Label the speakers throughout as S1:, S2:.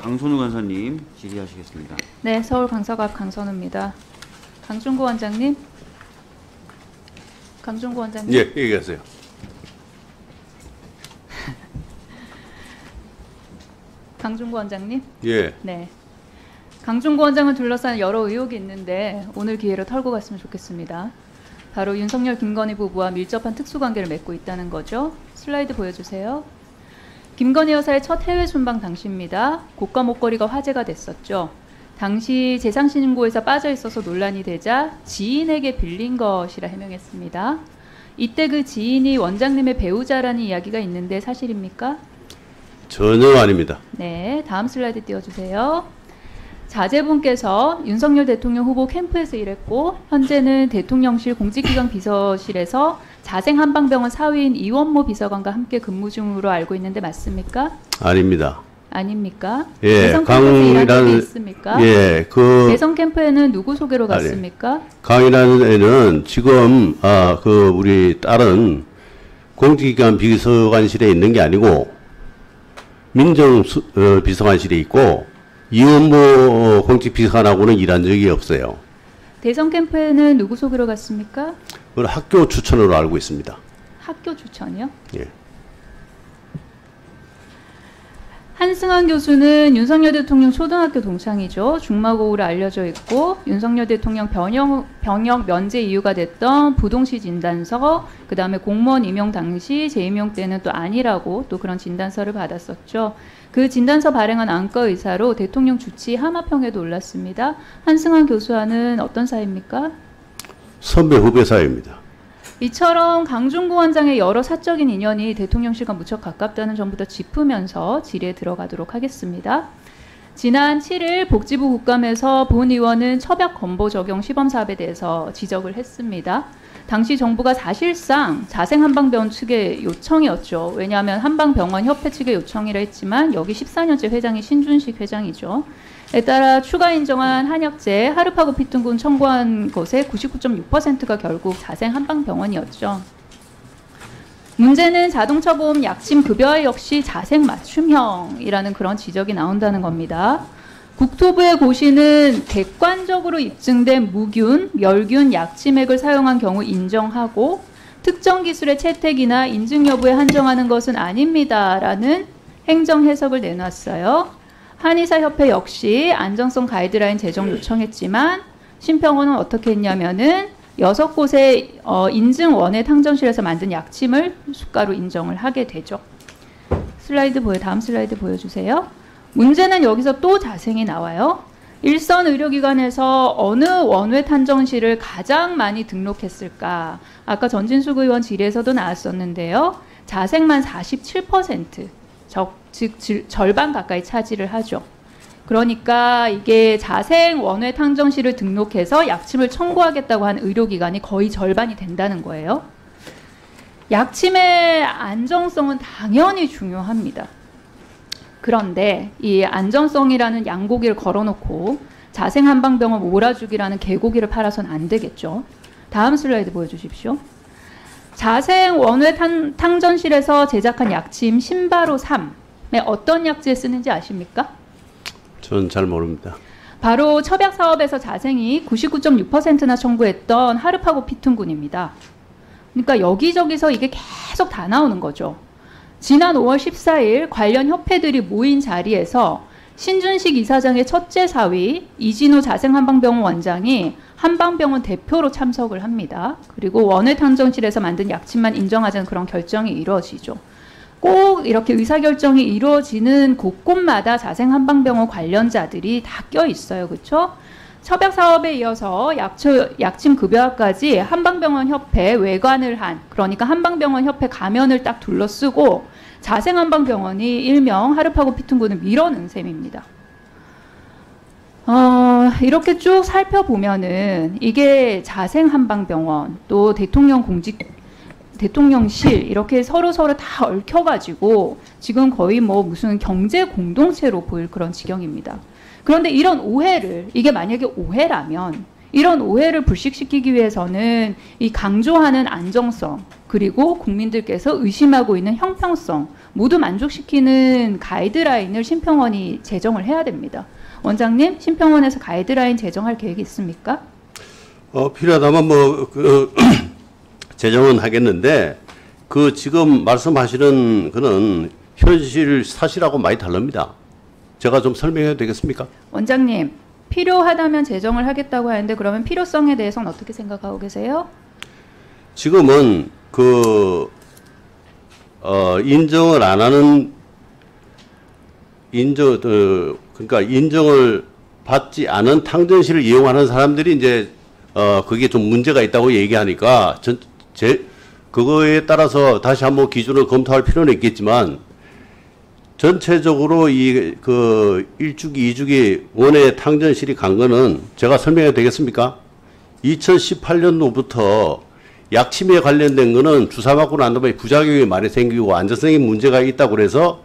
S1: 강선우 간사님 질의하시겠습니다.
S2: 네, 서울 강서갑 강선우입니다. 강준구 원장님. 강준구 원장님.
S3: 예, 얘기하세요.
S2: 강준구 원장님.
S3: 예.
S2: 네. 강준구 원장을 둘러싼 여러 의혹이 있는데 오늘 기회로 털고 갔으면 좋겠습니다. 바로 윤석열, 김건희 부부와 밀접한 특수관계를 맺고 있다는 거죠. 슬라이드 보여주세요. 김건희 여사의 첫 해외 순방 당시입니다. 고가 목걸이가 화제가 됐었죠. 당시 재상신고에서 빠져 있어서 논란이 되자 지인에게 빌린 것이라 해명했습니다. 이때 그 지인이 원장님의 배우자라는 이야기가 있는데 사실입니까?
S3: 전혀 아닙니다.
S2: 네, 다음 슬라이드 띄워주세요. 자제분께서 윤석열 대통령 후보 캠프에서 일했고 현재는 대통령실 공직기강 비서실에서 자생한방병원 사위인 이원모 비서관과 함께 근무 중으로 알고 있는데 맞습니까?
S3: 아닙니다.
S2: 아닙니까?
S3: 예,
S2: 대선 캠프에서 일한 적이 있습니까?
S3: 예,
S2: 대선 캠프에는 누구 소개로 갔습니까?
S3: 강이라는 애는 지금 우리 딸은 공직기관 비서관실에 있는 게 아니고 민정 비서관실에 있고 이원모 공직비서관하고는 일한 적이 없어요.
S2: 대선 캠프에는 누구 소개로 갔습니까?
S3: 그걸 학교 추천으로 알고 있습니다.
S2: 학교 추천이요?
S3: 예.
S2: 한승환 교수는 윤석열 대통령 초등학교 동창이죠. 중마고우로 알려져 있고 윤석열 대통령 병역 면제 이유가 됐던 부동시 진단서, 그 다음에 공무원 임용 당시 재임용 때는 또 아니라고 또 그런 진단서를 받았었죠. 그 진단서 발행한 안과 의사로 대통령 주치 하마평에도 올랐습니다. 한승환 교수와는 어떤 사이입니까?
S3: 선배 후배 사이입니다.
S2: 이처럼 강준구 원장의 여러 사적인 인연이 대통령실과 무척 가깝다는 점부터 짚으면서 질의에 들어가도록 하겠습니다. 지난 7일 복지부 국감에서 본 의원은 처벽 건보 적용 시범 사업에 대해서 지적을 했습니다. 당시 정부가 사실상 자생한방병원 측의 요청이었죠. 왜냐하면 한방병원협회 측의 요청이라 했지만 여기 14년째 회장이 신준식 회장이죠. 에 따라 추가 인정한 한약재 하르파고 피톤군 청구한 것의 99.6%가 결국 자생한방병원이었죠. 문제는 자동차 보험 약침 급여화 역시 자생 맞춤형이라는 그런 지적이 나온다는 겁니다. 국토부의 고시는 객관적으로 입증된 무균, 멸균 약침액을 사용한 경우 인정하고 특정 기술의 채택이나 인증 여부에 한정하는 것은 아닙니다라는 행정 해석을 내놨어요. 한의사협회 역시 안정성 가이드라인 제정 요청했지만 심평원은 어떻게 했냐면은 6곳의 인증원의 탕정실에서 만든 약침을 수가로 인정을 하게 되죠. 다음 슬라이드 보여주세요. 문제는 여기서 또 자생이 나와요. 일선 의료기관에서 어느 원외 탕정실을 가장 많이 등록했을까? 아까 전진숙 의원 질의에서도 나왔었는데요. 자생만 47%, 즉 절반 가까이 차지를 하죠. 그러니까 이게 자생 원외 탕정실을 등록해서 약침을 청구하겠다고 한 의료기관이 거의 절반이 된다는 거예요. 약침의 안정성은 당연히 중요합니다. 그런데 이 안정성이라는 양고기를 걸어놓고 자생한방병원 몰아주기라는 개고기를 팔아서는 안 되겠죠. 다음 슬라이드 보여주십시오. 자생 원외 탕전실에서 제작한 약침 신바로 3에 어떤 약재에 쓰는지 아십니까?
S3: 전 잘 모릅니다.
S2: 바로 첩약 사업에서 자생이 99.6%나 청구했던 하르파고 피툰군입니다. 그러니까 여기저기서 이게 계속 다 나오는 거죠. 지난 5월 14일 관련 협회들이 모인 자리에서 신준식 이사장의 첫째 사위 이진우 자생한방병원 원장이 한방병원 대표로 참석을 합니다. 그리고 원외 탕정실에서 만든 약침만 인정하자는 그런 결정이 이루어지죠. 꼭 이렇게 의사결정이 이루어지는 곳곳마다 자생한방병원 관련자들이 다 껴있어요. 그렇죠? 첩약 사업에 이어서 약침 급여화까지 한방병원 협회 외관을 한, 그러니까 한방병원 협회 가면을 딱 둘러쓰고 자생한방병원이 일명 하르파고 피툰군을 밀어넣은 셈입니다. 이렇게 쭉 살펴보면은 이게 자생한방병원 또 대통령실 이렇게 서로 다 얽혀가지고 지금 거의 뭐 무슨 경제 공동체로 보일 그런 지경입니다. 그런데 이런 오해를, 이게 만약에 오해라면 이런 오해를 불식시키기 위해서는 이 강조하는 안정성 그리고 국민들께서 의심하고 있는 형평성 모두 만족시키는 가이드라인을 심평원이 제정을 해야 됩니다. 원장님, 심평원에서 가이드라인 제정할 계획이 있습니까?
S3: 필요하다면 제정은 하겠는데 그 지금 말씀하시는 그는 현실 사실하고 많이 다릅니다. 제가 좀 설명해도 되겠습니까?
S2: 원장님, 필요하다면 제정을 하겠다고 하는데 그러면 필요성에 대해서는 어떻게 생각하고 계세요?
S3: 지금은 인정을 안 하는 그러니까 인정을 받지 않은 탕전실을 이용하는 사람들이 이제 그게 좀 문제가 있다고 얘기하니까 그거에 따라서 다시 한번 기준을 검토할 필요는 있겠지만 전체적으로 그 1주기, 2주기 원외 탕전실이 간 거는 제가 설명해도 되겠습니까? 2018년도부터 약침에 관련된 거는 주사 맞고 난 다음에 부작용이 많이 생기고 안전성에 문제가 있다고 그래서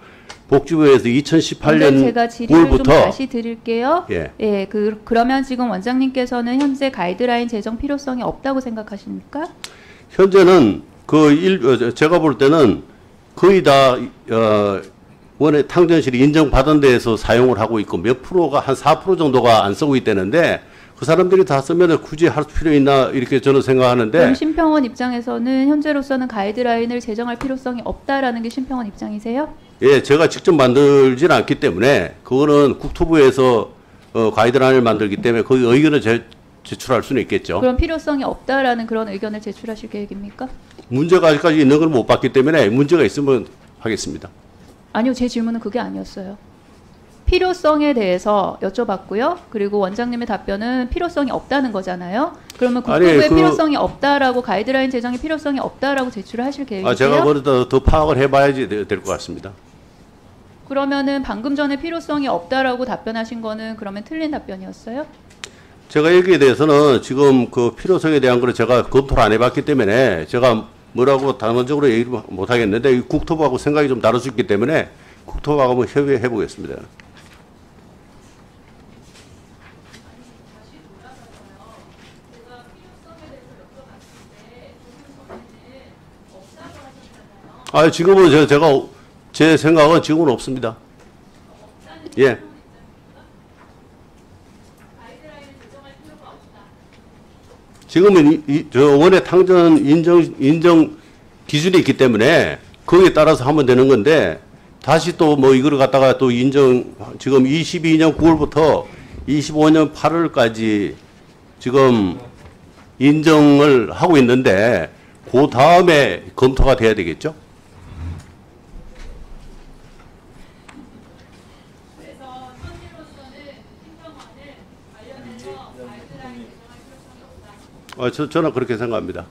S3: 복지부에서 2018년
S2: 제가 질의를
S3: 9월부터
S2: 좀 다시 드릴게요.
S3: 예.
S2: 그러면 지금 원장님께서는 현재 가이드라인 제정 필요성이 없다고 생각하십니까?
S3: 현재는 제가 볼 때는 거의 다 원래 탕전실이 인정받은 데에서 사용을 하고 있고 몇 프로가 한 4% 정도가 안 쓰고 있다는데 그 사람들이 다 쓰면 굳이 할 필요 있나 이렇게 저는 생각하는데.
S2: 그럼 심평원 입장에서는 현재로서는 가이드라인을 제정할 필요성이 없다라는 게 심평원 입장이세요?
S3: 예, 제가 직접 만들지는 않기 때문에 그거는 국토부에서 가이드라인을 만들기 때문에 거기 의견을 제출할 수는 있겠죠.
S2: 그럼 필요성이 없다라는 그런 의견을 제출하실 계획입니까?
S3: 문제가 아직까지 있는 걸 못 봤기 때문에 문제가 있으면 하겠습니다.
S2: 아니요, 제 질문은 그게 아니었어요. 필요성에 대해서 여쭤봤고요. 그리고 원장님의 답변은 필요성이 없다는 거잖아요. 그러면 국토부에 필요성이 없다라고 가이드라인 제정의 필요성이 없다라고 제출을 하실 계획이세요?
S3: 제가 그걸 더 파악을 해봐야지 될 것 같습니다.
S2: 그러면은 방금 전에 필요성이 없다라고 답변하신 거는 그러면 틀린 답변이었어요?
S3: 제가 여기에 대해서는 지금 그 필요성에 대한 걸 제가 검토를 안 해봤기 때문에 제가 뭐라고 단언적으로 얘기를 못 하겠는데 국토부하고 생각이 좀 다를 수 있기 때문에 국토부하고 한번 협의해 보겠습니다. 지금은 제 생각은 지금은 없습니다. 예. 지금은 원의 탕전 인정 기준이 있기 때문에 거기에 따라서 하면 되는 건데 다시 또 이거를 갖다가 또 지금 22년 9월부터 25년 8월까지 지금 인정을 하고 있는데 그 다음에 검토가 돼야 되겠죠?
S2: 그래서 현재로서는 심평원은 관련해서 가이드라인 제정할 필요성이 없다.
S3: 저는 그렇게 생각합니다.